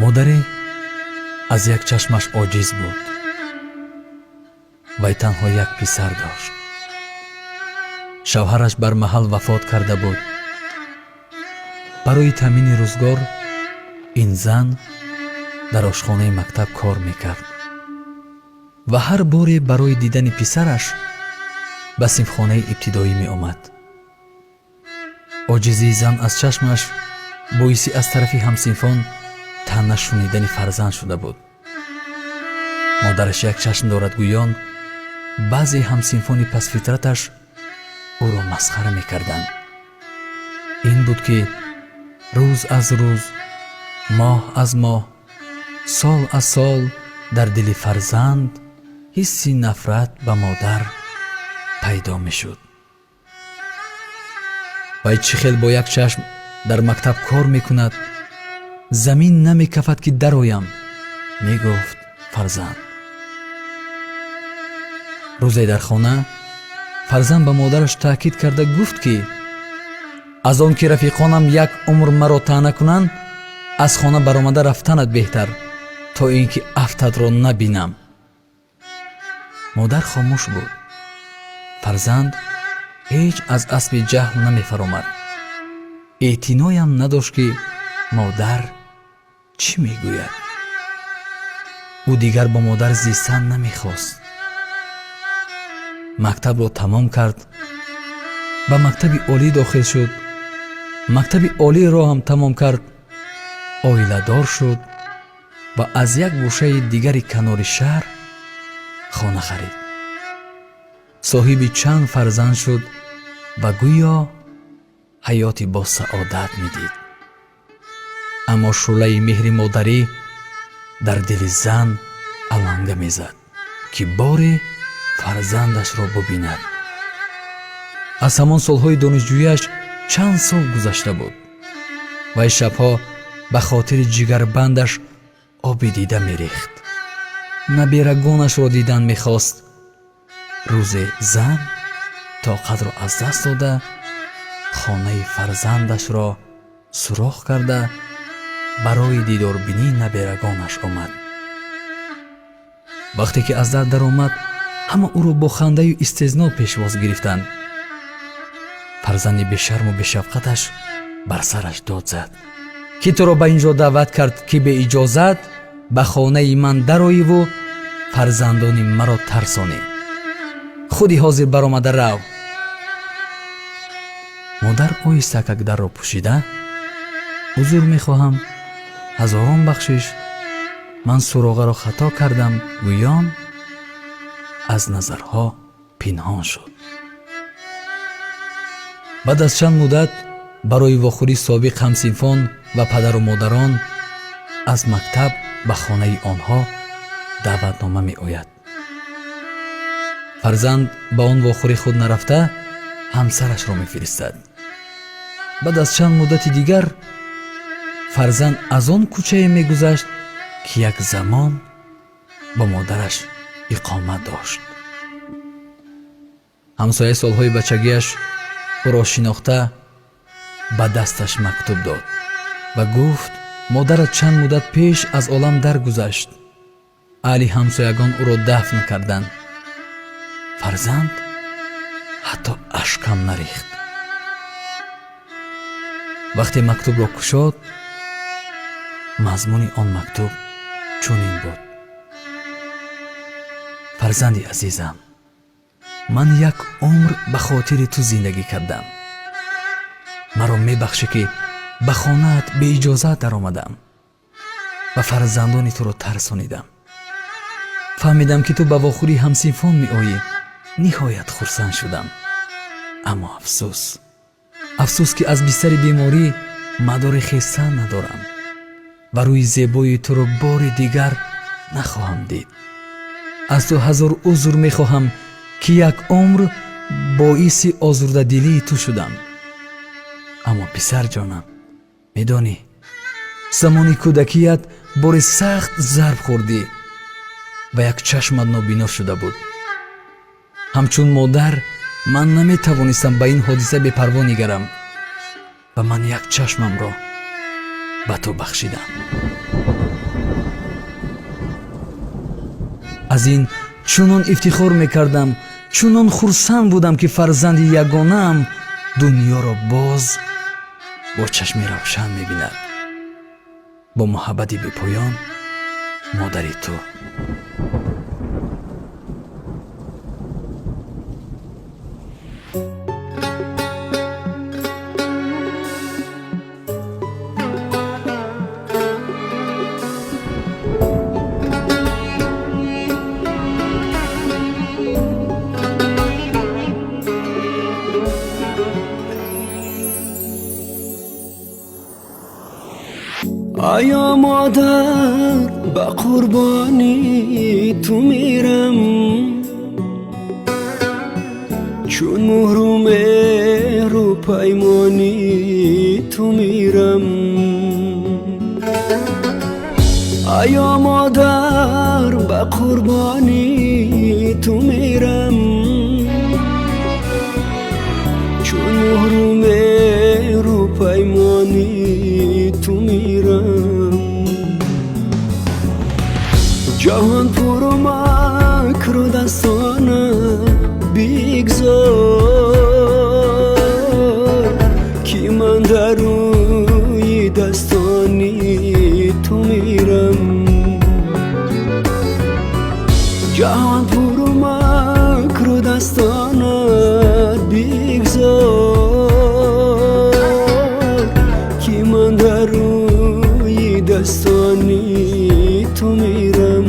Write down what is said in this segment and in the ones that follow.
модаре аз як чашмаш оҷиз буд. вай танҳо як писар дошт. шавҳараш бар маҳал вафот карда буд. барои таъмини рӯзгор ин зан дар ошхонаи мактаб кор мекард ва ҳар боре барои дидани писараш ба синфхонаи ибтидоӣ меомад. оҷизии зан аз чашмаш боиси аз тарафи ҳамсинфон танна шунидани фарзанд шуда буд. модараш як чашм дорад гӯён баъзе ҳамсинфони пасфитраташ ӯро масхара мекарданд. ин буд ки рӯз аз рӯз, моҳ аз моҳ, сол аз сол дар дили фарзанд ҳисси нафрат ба модар пайдо мешуд. вай чӣ хел бо як чашм дар мактаб кор мекунад, замин намекафад ки дароям, мегуфт фарзанд. рӯзе дар хона фарзанд ба модараш таъкид карда гуфт ки аз он ки рафиқонам як умр маро таъна кунанд, аз хона баромада рафтанат беҳтар, то ин ки афтатро набинам. модар хомӯш буд. фарзанд ҳеҷ аз аспи ҷаҳл намефаромад. эътиноям надошт ки модар чӣ мегӯяд. ӯ дигар бо модар зистан намехост. мактабро тамом кард, ба мактаби олӣ дохил шуд. мактаби олиро ҳам тамом кард, оиладор шуд ва аз як гӯшаи дигари канори шаҳр хона харид. соҳиби чанд фарзанд шуд ва гӯё ҳаёти босаодат медид. аммо шӯълаи меҳри модарӣ дар дили зан аланга мезад ки боре фарзандашро бубинад. аз ҳамон солҳои донишҷӯиаш чанд сол гузашта буд. вай шабҳо ба хотири ҷигарбандаш оби дида мерехт. наберагонашро дидан мехост. рӯзе зан тоқатро аз даст дода хонаи фарзандашро сурох карда барои дидорбинии наберагонаш омад. вақте ки аз дар даромад, ҳама ӯро бо хандаю истеҳзно пешвоз гирифтанд. фарзанди бешарму бешафқаташ бар сараш дод зад ки туро ба ин ҷо даъват кард ки беиҷозат ба хонаи ман дароиву фарзандони маро тарсонӣ. худи ҳозир баромада рав. модар оҳистакак дарро пӯшида: ҳузур мехоҳам, ҳазорон бахшиш, ман суроғаро хато кардам, гӯён аз назарҳо пинҳон шуд. баъд аз чанд муддат барои вохӯрии собиқ ҳамсинфон ва падару модарон аз мактаб ба хонаи онҳо даъватнома меояд. фарзанд ба он вохӯрӣ худ нарафта ҳамсарашро мефиристад. баъд аз чанд муддати дигар фарзанд аз он кӯчае мегузашт ки як замон бо модараш иқомат дошт. ҳамсояи солҳои бачагиаш ӯро шинохта ба дасташ мактуб дод ва гуфт модарат чанд муддат пеш аз олам даргузашт. аҳли ҳамсоягон ӯро дафн карданд. фарзанд ҳатто ашкам нарехт. вақте мактубро кушод, мазмуни он мактуб чунин буд: фарзанди азизам, ман як умр ба хотири ту зиндагӣ кардам. маро мебахшӣ ки ба хонаат беиҷозат даромадам ва фарзандони туро тарсонидам. фаҳмидам ки ту ба вохӯрии ҳамсинфон меоӣ. ниҳоят хурсанд шудам. аммо афсӯс ки аз бистари беморӣ мадори хестан надорам ва рӯи зебои туро бори дигар нахоҳам дид. аз ту ҳазор узр мехоҳам ки як умр боиси озурдадилии ту шудам. аммо писарҷонам, медонӣ, замони кӯдакият бори сахт зарб хӯрдӣ ва як чашмат нобино шуда буд. ҳамчун модар ман наметавонистам ба ин ҳодиса бепарво нигарам ва ман як чашмамро ба ту бахшидам. аз ин чунон ифтихор мекардам, чунон хурсанд будам ки фарзанди ягонаам дунёро боз бо чашми равшан мебинад, бо муҳаббати бепоён модари ту. آیا مادر به قربانی تو میرم، چون محروم رو پیمانی تو میرم. آیا مادر به قربانی تو میرم، چون محروم رو پیمانی تو میرم. جهان پر و مکر و دستانه بیگذار، که من در روی دستانی تو میرم. جهان پر و مکر و دستانه بیگذار، که من در روی دستانی تو میرم.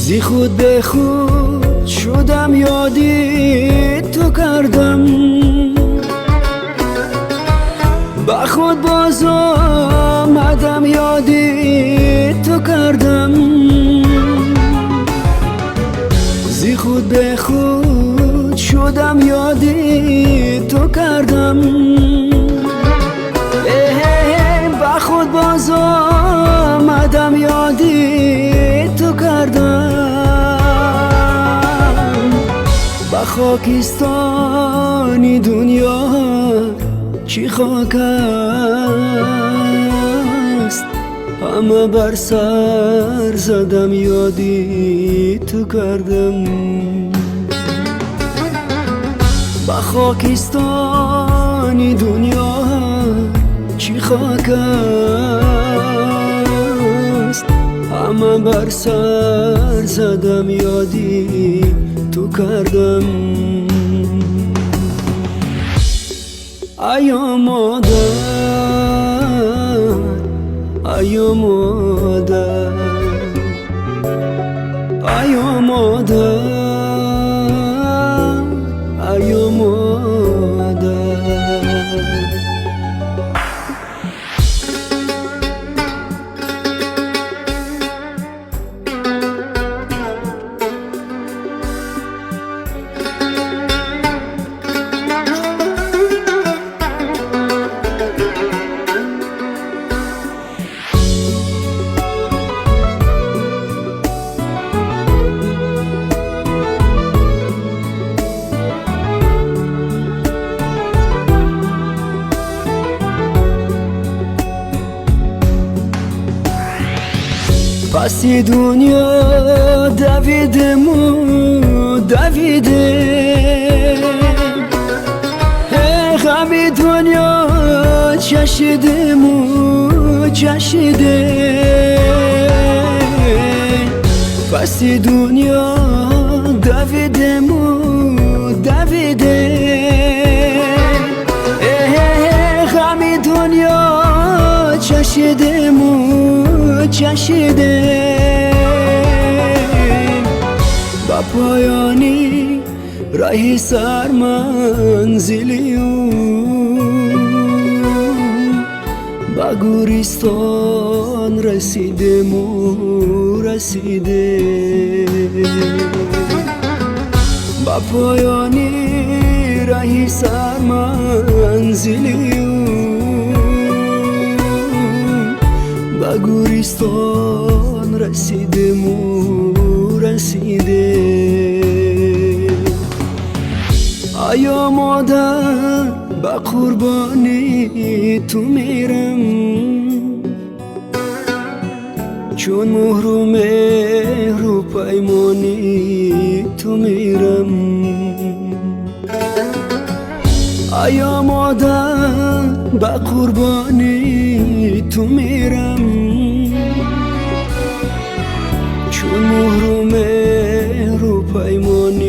زی خود به خود شدم، یادی تو کردم، با خود باز آمدم، یادی تو کردم. زی خود به خود شدم، یادی تو کردم، با خود باز آمدم، یادی تو کردم. با خاکستانی دنیا چی خاک است، همه بر سر زدم، یادی تو کردم. با خاکستانی دنیا چی خاک است، همه بر سر زدم، یادی تو کردم. آیا مادر، آیا مادر، آیا مادر، آیا مادر. پسی دنیا دویدم، دویده، غمی دنیا چشیدم، چشیده. پسی دنیا دویدم، دویده، غمی دنیا چشیدم، چشیده. با پایانی راهی سر منزلی با گورستان رسیدم و رسیده. با پایانی راهی سر منزلی به گورستان رسیدم و رسیده. آیا مادر به قربانی تو میرم، چون مهر و مهر و پیمانی تو میرم. آیا مادر به قربانی تو میرم، چون مهر و مهر و پیمانی